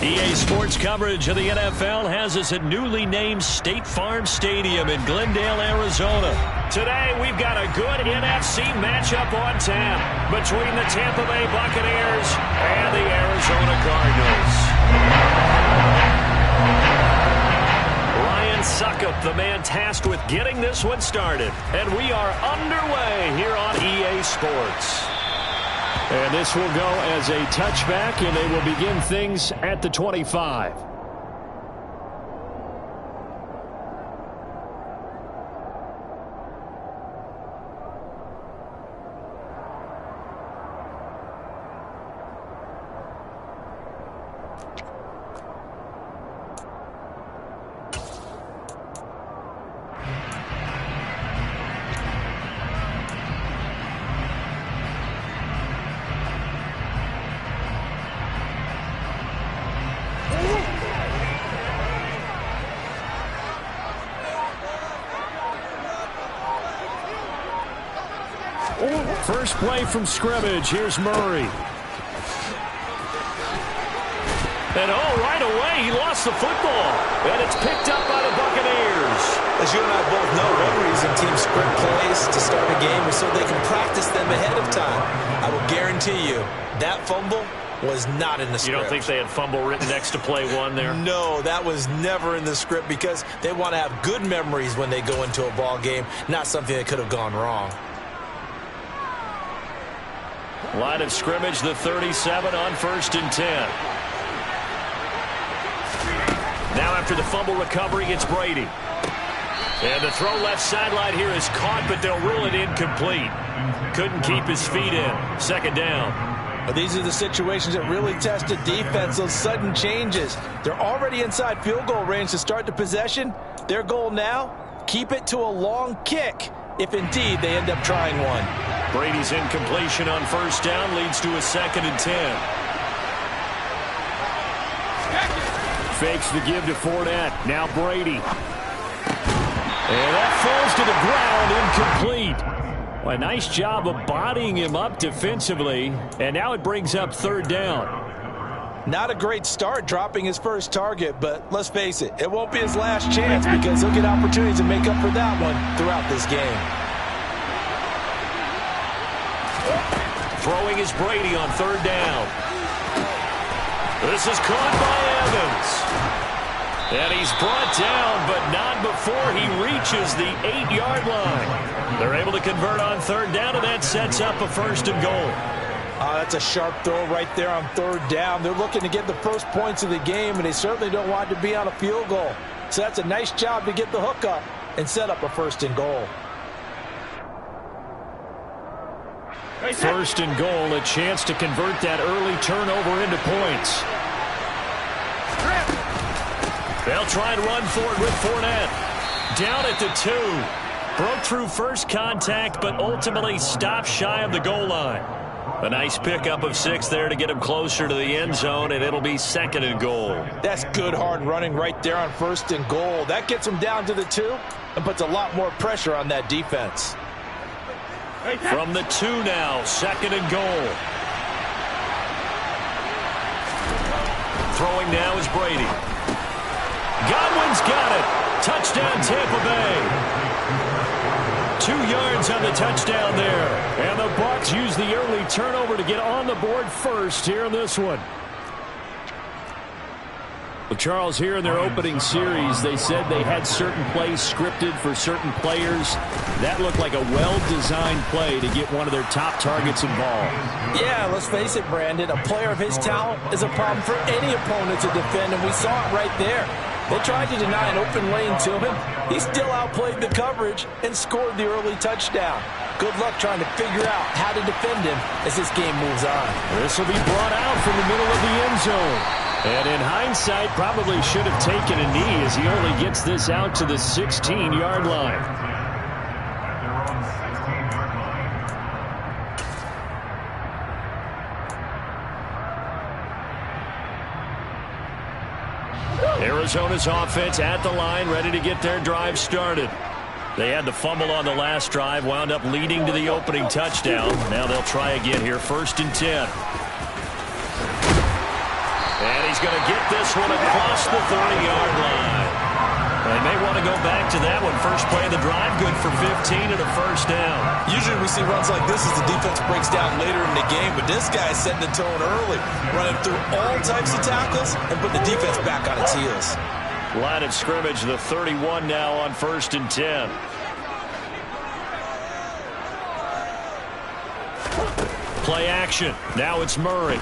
EA Sports coverage of the NFL has us at newly named State Farm Stadium in Glendale, Arizona. Today, we've got a good NFC matchup on tap between the Tampa Bay Buccaneers and the Arizona Cardinals. Ryan Succop, the man tasked with getting this one started. And we are underway here on EA Sports. And this will go as a touchback, and they will begin things at the 25. First play from scrimmage. Here's Murray. And right away, he lost the football. And it's picked up by the Buccaneers. As you and I both know, one reason teams script plays to start a game is so they can practice them ahead of time. I will guarantee you, that fumble was not in the script. You don't think they had fumble written next to play one there? No, that was never in the script because they want to have good memories when they go into a ball game, not something that could have gone wrong. Line of scrimmage, the 37 on 1st and 10. Now after the fumble recovery, it's Brady. And the throw left sideline here is caught, but they'll rule it incomplete. Couldn't keep his feet in. 2nd down. These are the situations that really test a defense, those sudden changes. They're already inside field goal range to start the possession. Their goal now, keep it to a long kick, if indeed they end up trying one. Brady's incompletion on 1st down leads to a 2nd and 10. Fakes the give to Fournette. Now Brady. And that falls to the ground, incomplete. Well, a nice job of bodying him up defensively. And now it brings up 3rd down. Not a great start dropping his first target, but let's face it, it won't be his last chance because he'll get opportunities to make up for that one throughout this game. Throwing is Brady on 3rd down. This is caught by Evans. And he's brought down, but not before he reaches the 8-yard line. They're able to convert on 3rd down, and that sets up a 1st and goal. That's a sharp throw right there on 3rd down. They're looking to get the first points of the game, and they certainly don't want to be on a field goal. So that's a nice job to get the hook up and set up a 1st and goal. 1st and goal, a chance to convert that early turnover into points. They'll try and run for it with Fournette. Down at the 2. Broke through first contact, but ultimately stopped shy of the goal line. A nice pickup of 6 there to get him closer to the end zone, and it'll be 2nd and goal. That's good hard running right there on 1st and goal. That gets him down to the 2 and puts a lot more pressure on that defense. From the 2 now, 2nd and goal. Throwing now is Brady. Godwin's got it. Touchdown, Tampa Bay. 2 yards on the touchdown there. And the Bucs use the early turnover to get on the board first here in this one. Well, Charles, here in their opening series, they said they had certain plays scripted for certain players. That looked like a well-designed play to get one of their top targets involved. Yeah, let's face it, Brandon. A player of his talent is a problem for any opponent to defend, and we saw it right there. They tried to deny an open lane to him. He still outplayed the coverage and scored the early touchdown. Good luck trying to figure out how to defend him as this game moves on. This will be brought out from the middle of the end zone. And in hindsight, probably should have taken a knee as he only gets this out to the 16-yard line. Arizona's offense at the line, ready to get their drive started. They had the fumble on the last drive, wound up leading to the opening touchdown. Now they'll try again here, 1st and 10. And he's going to get this one across the 30-yard line. They may want to go back to that one. First play of the drive, good for 15 and a first down. Usually we see runs like this as the defense breaks down later in the game, but this guy is setting the tone early, running through all types of tackles and putting the defense back on its heels. Line of scrimmage, the 31 now on 1st and 10. Play action. Now it's Murray.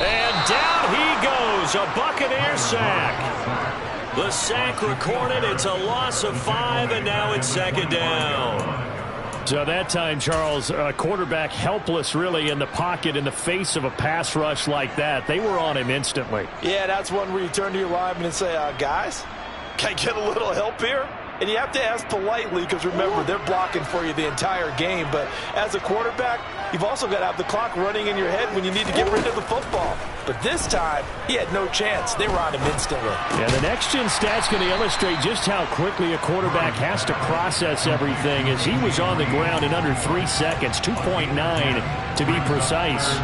And down he goes. A Buccaneer sack. The sack recorded. It's a loss of 5, and now it's 2nd down. So that time, Charles, quarterback helpless really in the pocket in the face of a pass rush like that. They were on him instantly. Yeah, that's one where you turn to your lineman and say, guys, can I get a little help here? And you have to ask politely because, remember, they're blocking for you the entire game. But as a quarterback, you've also got to have the clock running in your head when you need to get rid of the football. But this time, he had no chance. They were on him instantly. Yeah, the next-gen stat's going to illustrate just how quickly a quarterback has to process everything, as he was on the ground in under 3 seconds, 2.9 to be precise.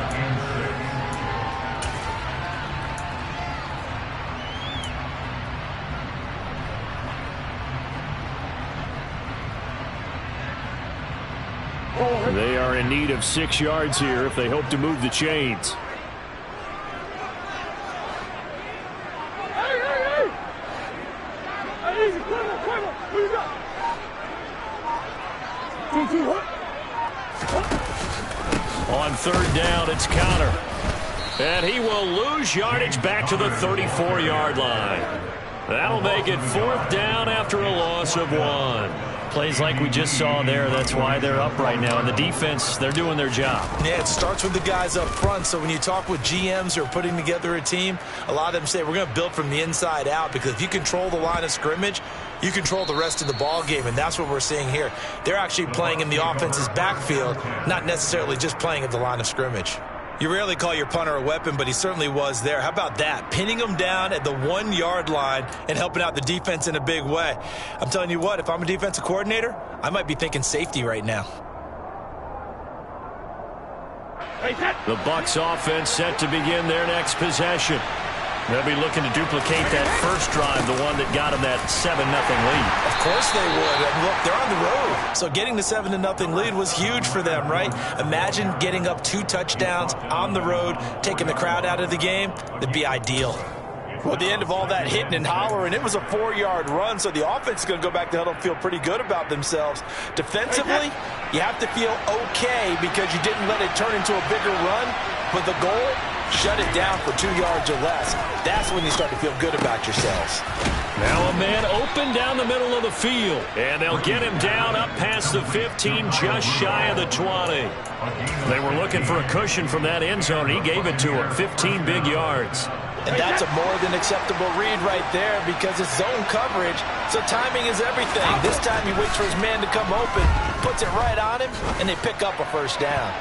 They are in need of 6 yards here if they hope to move the chains. On 3rd down, it's Conner. And he will lose yardage back to the 34-yard line. That'll make it 4th down after a loss of 1. Plays like we just saw there, that's why they're up right now. And the defense, they're doing their job. Yeah, it starts with the guys up front. So when you talk with GMs who are putting together a team, a lot of them say we're going to build from the inside out, because if you control the line of scrimmage, you control the rest of the ball game, and that's what we're seeing here. They're actually playing in the offense's backfield, not necessarily just playing at the line of scrimmage. You rarely call your punter a weapon, but he certainly was there. How about that? Pinning him down at the 1-yard line and helping out the defense in a big way. I'm telling you what, if I'm a defensive coordinator, I might be thinking safety right now. The Bucs offense set to begin their next possession. They'll be looking to duplicate that first drive, the one that got them that 7-0 lead. Of course they would. And look, they're on the road. So getting the 7-0 lead was huge for them, right? Imagine getting up 2 touchdowns on the road, taking the crowd out of the game. That'd be ideal. Well, at the end of all that hitting and hollering, it was a 4-yard run, so the offense is going to go back to huddle and feel pretty good about themselves. Defensively, you have to feel okay because you didn't let it turn into a bigger run, but the goal, shut it down for 2 yards or less. That's when you start to feel good about yourselves. Now a man open down the middle of the field, and they'll get him down up past the 15, just shy of the 20. They were looking for a cushion from that end zone, and he gave it to him, 15 big yards. And that's a more than acceptable read right there because it's zone coverage, so timing is everything. This time he waits for his man to come open, puts it right on him, and they pick up a first down.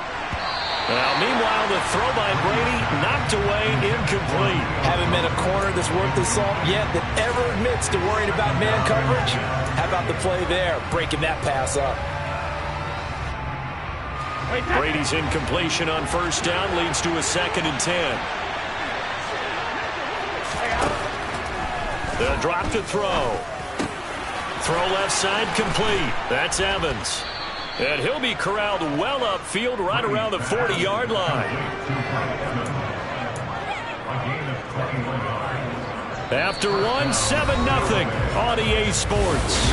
Now, meanwhile, the throw by Brady knocked away, incomplete. Haven't met a corner that's worth the salt yet that ever admits to worrying about man coverage. How about the play there, breaking that pass up? Brady's incompletion on first down leads to a 2nd and 10. The drop to throw. Throw left side complete. That's Evans. And he'll be corralled well upfield right around the 40-yard line. After 1, 7-0 on EA Sports.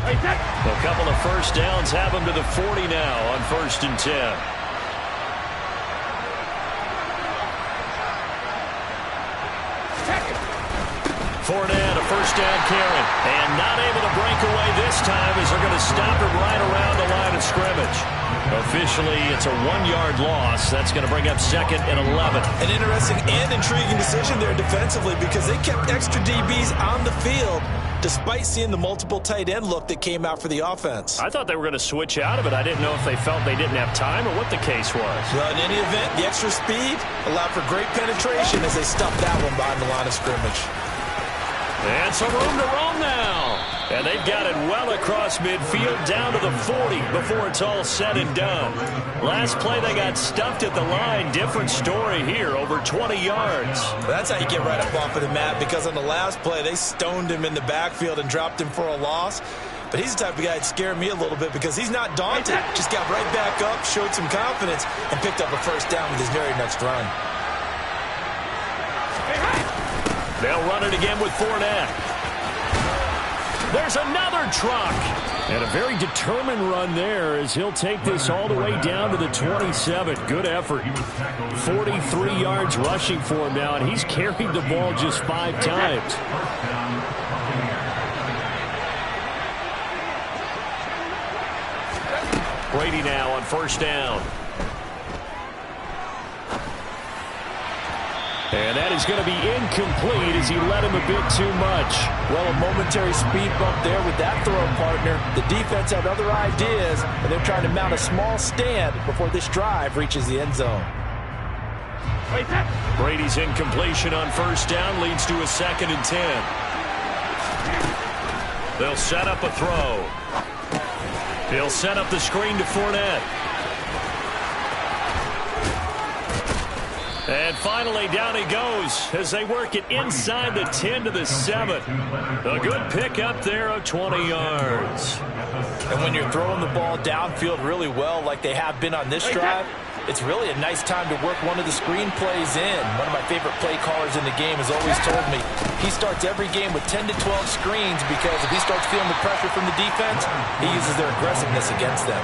A couple of first downs have them to the 40 now on 1st and 10. Fournette, a first down carry, and not able to break away this time as they're going to stop him right around the line of scrimmage. Officially, it's a 1-yard loss. That's going to bring up 2nd and 11. An interesting and intriguing decision there defensively because they kept extra DBs on the field despite seeing the multiple tight end look that came out for the offense. I thought they were going to switch out of it. I didn't know if they felt they didn't have time or what the case was. Well, in any event, the extra speed allowed for great penetration as they stuffed that one behind the line of scrimmage. And some room to roam now. And they've got it well across midfield down to the 40 before it's all said and done. Last play they got stuffed at the line. Different story here, over 20 yards. That's how you get right up off of the mat, because on the last play they stoned him in the backfield and dropped him for a loss. But he's the type of guy that scared me a little bit because he's not daunted. Just got right back up, showed some confidence, and picked up a first down with his very next run. They'll run it again with Fournette. There's another truck. And a very determined run there as he'll take this all the way down to the 27. Good effort. 43 yards rushing for him now, and he's carried the ball just 5 times. Brady now on first down. And that is going to be incomplete as he led him a bit too much. Well, a momentary speed bump there with that throw, partner. The defense had other ideas, and they're trying to mount a small stand before this drive reaches the end zone. Brady's incompletion on first down leads to a 2nd and 10. They'll set up a throw. He'll set up the screen to Fournette. And finally, down he goes as they work it inside the 10 to the 7. A good pickup there of 20 yards. And when you're throwing the ball downfield really well like they have been on this drive, it's really a nice time to work one of the screen plays in. One of my favorite play callers in the game has always told me he starts every game with 10 to 12 screens because if he starts feeling the pressure from the defense, he uses their aggressiveness against them.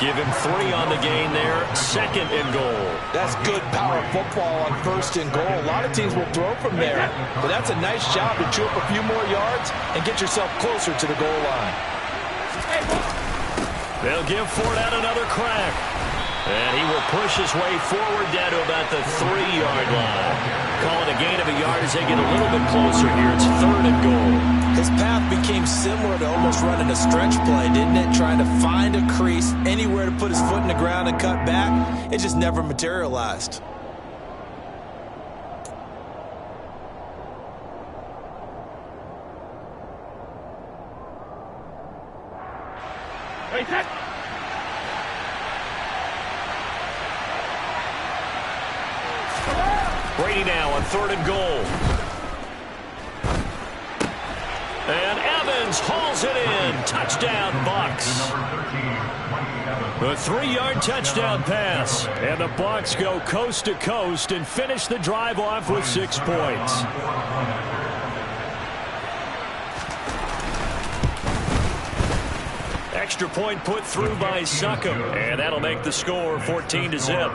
Give him 3 on the gain there. 2nd and goal. That's good power football on 1st and goal. A lot of teams will throw from there, but that's a nice job to chew up a few more yards and get yourself closer to the goal line. They'll give Fournette another crack. And he will push his way forward down to about the 3-yard line. Call it a gain of a yard as they get a little bit closer here. It's 3rd and goal. His path became similar to almost running a stretch play, didn't it? Trying to find a crease, anywhere to put his foot in the ground and cut back. It just never materialized. Brady now on 3rd and goal. And Evans hauls it in. Touchdown, Bucs. A 3-yard touchdown pass. And the Bucs go coast to coast and finish the drive off with 6 points. Extra point put through by Succop. And that'll make the score 14-0.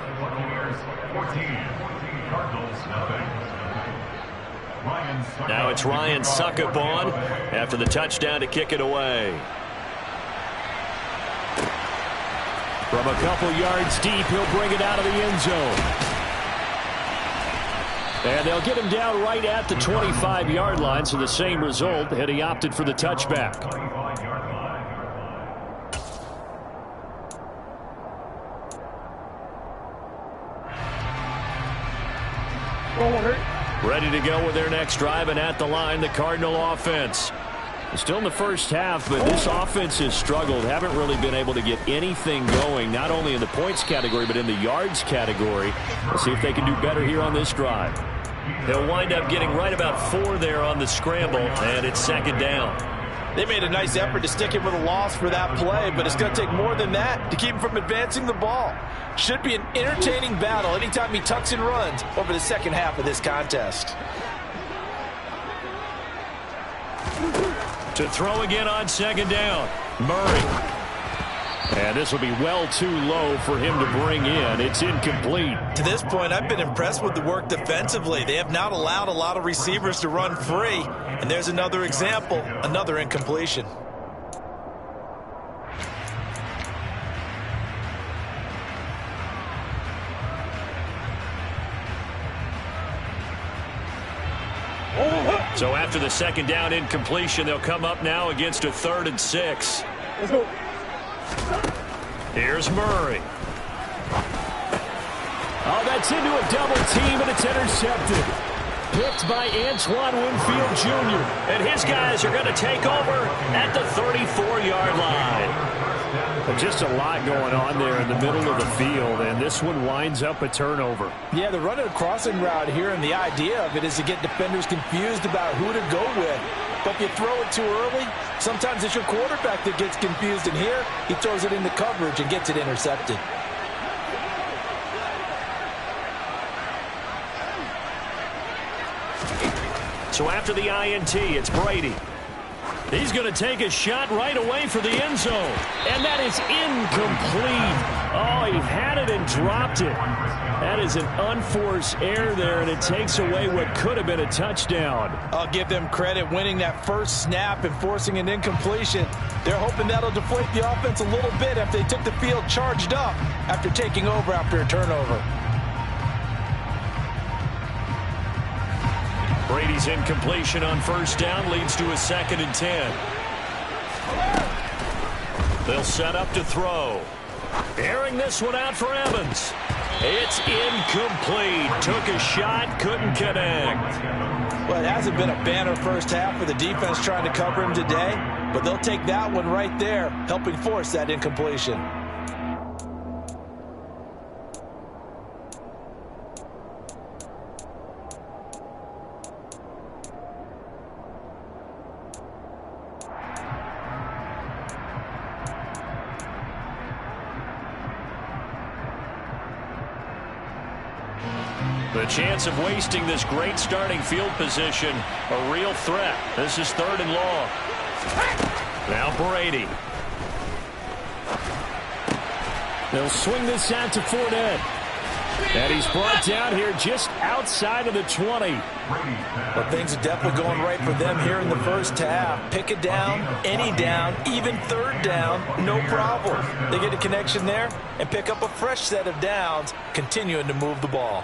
Now it's Ryan Succop on after the touchdown to kick it away. From a couple yards deep, he'll bring it out of the end zone. And they'll get him down right at the 25-yard line, so the same result, and he opted for the touchback. Ready to go with their next drive, and at the line, the Cardinal offense. Still in the first half, but this offense has struggled. Haven't really been able to get anything going, not only in the points category, but in the yards category. We'll see if they can do better here on this drive. They'll wind up getting right about 4 there on the scramble, and it's 2nd down. They made a nice effort to stick him with a loss for that play, but it's going to take more than that to keep him from advancing the ball. Should be an entertaining battle anytime he tucks and runs over the second half of this contest. To throw again on 2nd down, Murray. And this will be well too low for him to bring in. It's incomplete. To this point, I've been impressed with the work defensively. They have not allowed a lot of receivers to run free. And there's another example, another incompletion. So after the 2nd down incompletion, they'll come up now against a 3rd and 6. Let's go. Here's Murray. Oh, that's into a double team, and it's intercepted. picked by Antoine Winfield Jr. And his guys are going to take over at the 34-yard line. Just a lot going on there in the middle of the field, and this one winds up a turnover. Yeah, they're running a crossing route here, and the idea of it is to get defenders confused about who to go with. But if you throw it too early, sometimes it's your quarterback that gets confused, and here he throws it into coverage and gets it intercepted. So after the INT, it's Brady. He's going to take a shot right away for the end zone. And that is incomplete. Oh, he had it and dropped it. That is an unforced error there, and it takes away what could have been a touchdown. I'll give them credit winning that first snap and forcing an incompletion. They're hoping that'll deflate the offense a little bit if they took the field charged up after taking over after a turnover. Brady's incompletion on first down leads to a 2nd and 10. They'll set up to throw. Airing this one out for Evans. It's incomplete. Took a shot, couldn't connect. Well, it hasn't been a banner first half for the defense trying to cover him today, but they'll take that one right there, helping force that incompletion. The chance of wasting this great starting field position, a real threat. This is 3rd and long. Now Brady. They'll swing this out to Fournette. And he's brought down here just outside of the 20. Well, things are definitely going right for them here in the first half. Pick it down, any down, even 3rd down, no problem. They get a connection there and pick up a fresh set of downs, continuing to move the ball.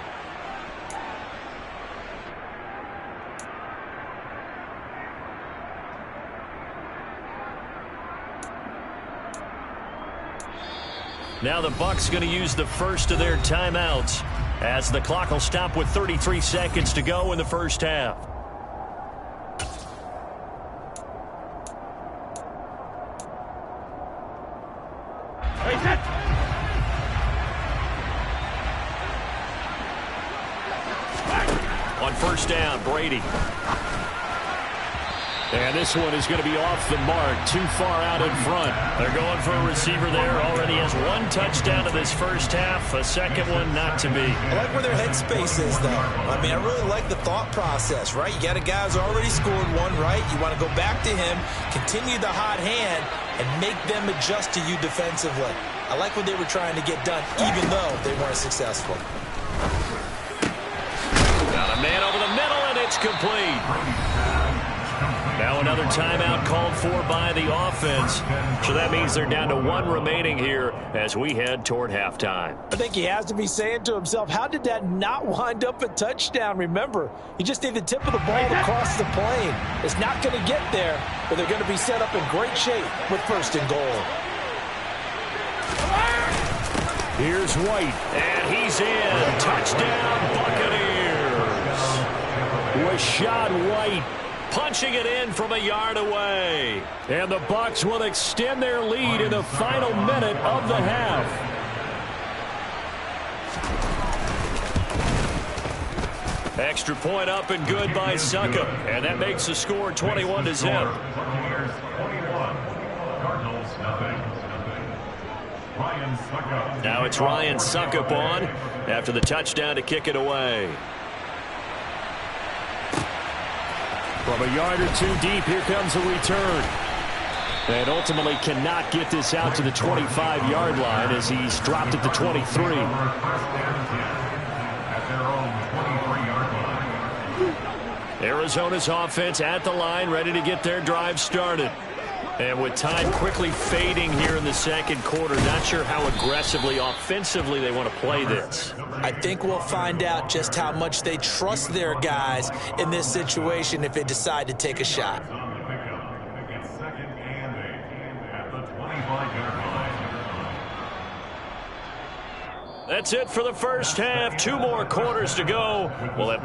Now the Bucs going to use the first of their timeouts as the clock will stop with 33 seconds to go in the first half. On first down, Brady. And this one is going to be off the mark, too far out in front. They're going for a receiver there. Already has 1 touchdown in this first half. A second one not to be. I like where their headspace is, though. I mean, I really like the thought process, right? You got a guy who's already scored one, right? You want to go back to him, continue the hot hand, and make them adjust to you defensively. I like what they were trying to get done, even though they weren't successful. Got a man over the middle, and it's complete. Now another timeout called for by the offense. So that means they're down to 1 remaining here as we head toward halftime. I think he has to be saying to himself, how did that not wind up a touchdown? Remember, you just need the tip of the ball to cross the plane. It's not going to get there, but they're going to be set up in great shape with 1st and goal. Here's White. And he's in. Touchdown, Buccaneers. Rachaad White punching it in from a yard away. And the Bucs will extend their lead in the final minute of the half. Extra point up and good by Succop. And that makes the score 21-0. Now it's Ryan Succop on after the touchdown to kick it away. From a yard or 2 deep, here comes a return. And ultimately cannot get this out to the 25-yard line as he's dropped at the 23. Arizona's offense at the line, ready to get their drive started. And with time quickly fading here in the second quarter, not sure how aggressively, offensively they want to play this. I think we'll find out just how much they trust their guys in this situation if they decide to take a shot. That's it for the first half. 2 more quarters to go. We'll have